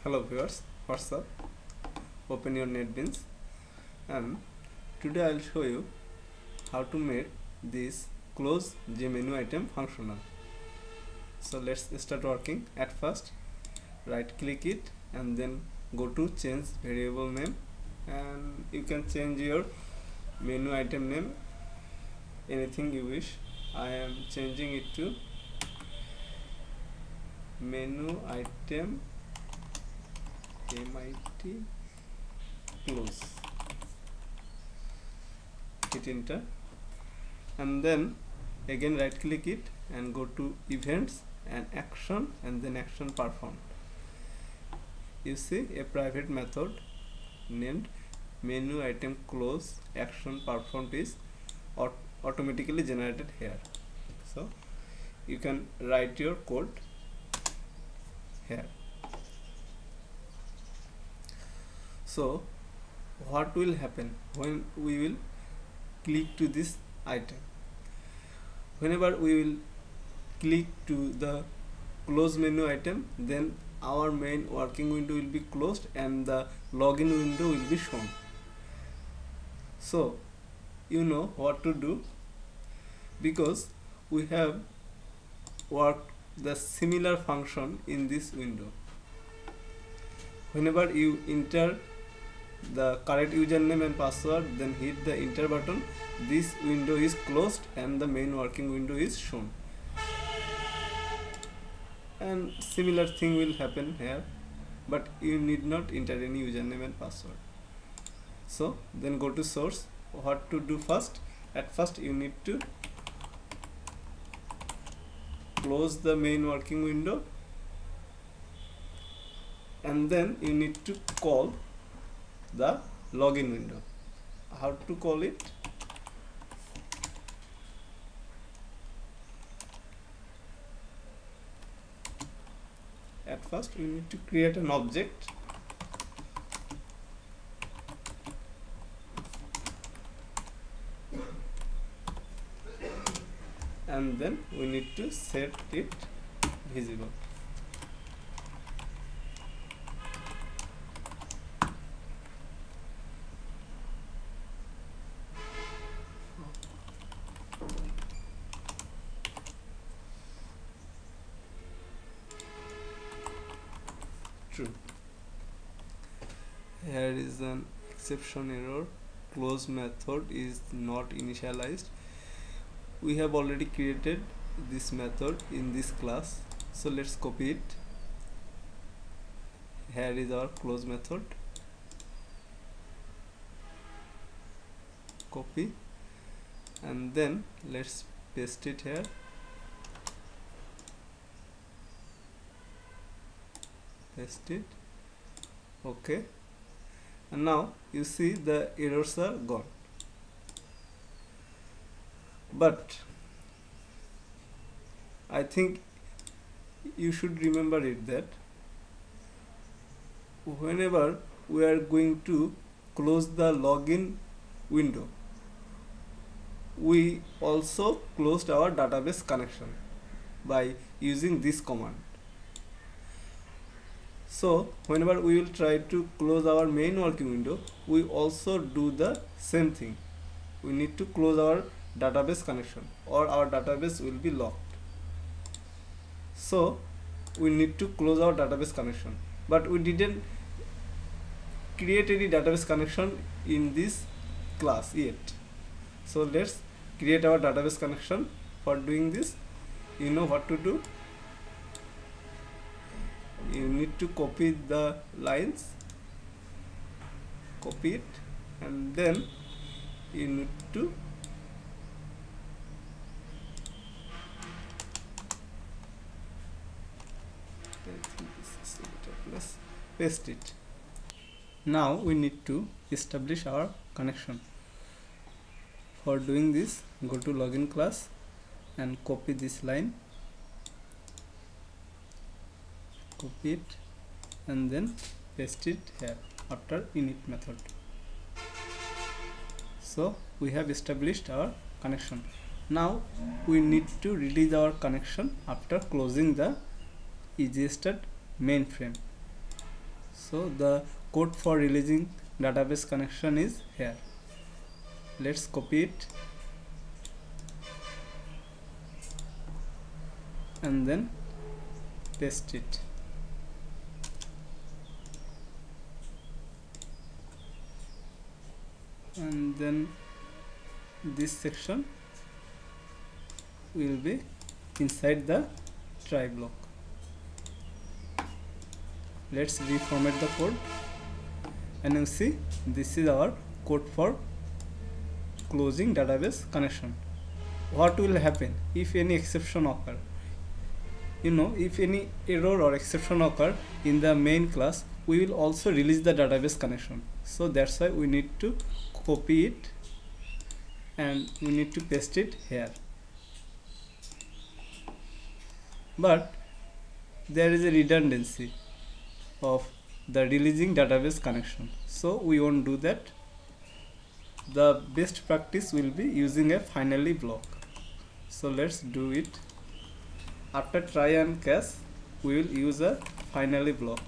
Hello viewers, what's up? Open your NetBeans and today I'll show you how to make this close GMenuItem functional. So let's start working. At first right click it and then go to change variable name, and you can change your menu item name anything you wish. I am changing it to menu item MIT close. Hit enter and then again right click it and go to events and action and then action performed. You see a private method named menu item close action performed is automatically generated here. So you can write your code here. So what will happen when we will click to this item? Whenever we will click to the close menu item, then our main working window will be closed and the login window will be shown. So you know what to do, because we have worked the similar function in this window. Whenever you enter the correct username and password, then hit the enter button. This window is closed and the main working window is shown, and similar thing will happen here, but you need not enter any username and password. So then go to source. What to do first? At first you need to close the main working window and then you need to call the login window. How to call it? At first you need to create an object and then we need to set it visible. True. Here is an exception error. Close method is not initialized. We have already created this method in this class, so let's copy it. Here is our close method. Copy and then let's paste it here. Paste it. Okay, and now you see the errors are gone. But I think you should remember it that whenever we are going to close the login window, we also closed our database connection by using this command. So whenever we will try to close our main working window, we also do the same thing. We need to close our database connection or our database will be locked. So we need to close our database connection, but we didn't create any database connection in this class yet. So let's create our database connection. For doing this, you know what to do. You need to copy the lines, copy it, and then you need to paste it. Now we need to establish our connection. For doing this, go to login class and copy this line, copy it and then paste it here after init method. So we have established our connection. Now we need to release our connection after closing the EasyStart mainframe. So the code for releasing database connection is here. Let's copy it and then paste it. And then this section will be inside the try block. Let's reformat the code, and you see this is our code for closing database connection. What will happen if any exception occur? If any error or exception occur in the main class, we will also release the database connection. So that's why we need to copy it and we need to paste it here. But there is a redundancy of the releasing database connection, so we won't do that. The best practice will be using a finally block. So let's do it. After try and catch, we will use a finally block,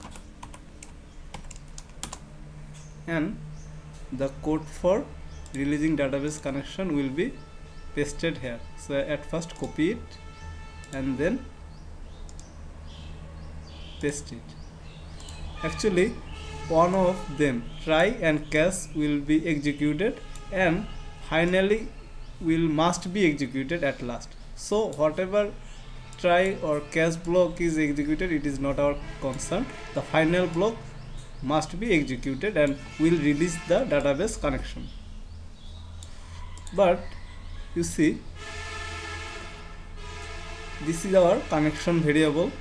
and the code for releasing database connection will be pasted here. So at first copy it and then paste it. Actually, one of them, try and catch, will be executed, and finally must be executed at last. So whatever try or catch block is executed, it is not our concern. The final block must be executed and will release the database connection. But you see, this is our connection variable,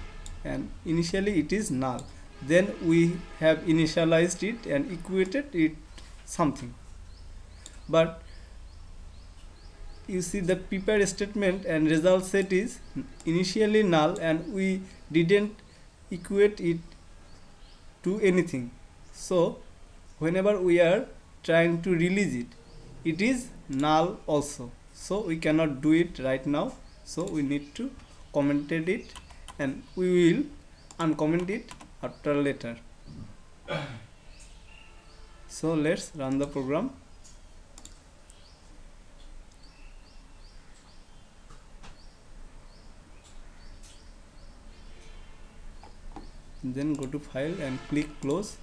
and initially it is null. Then we have initialized it and equated it something. But you see, the prepare statement and result set is initially null, and we didn't equate it to anything. So whenever we are trying to release it, it is null also. So we cannot do it right now. So we need to comment it, and we will uncomment it after later. So let's run the program. Then go to file and click close,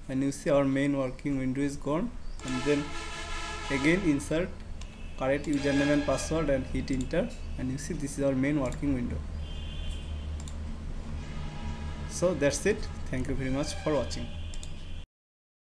and you see our main working window is gone. And then again insert correct username and password and hit enter, and you see this is our main working window. So that's it. Thank you very much for watching.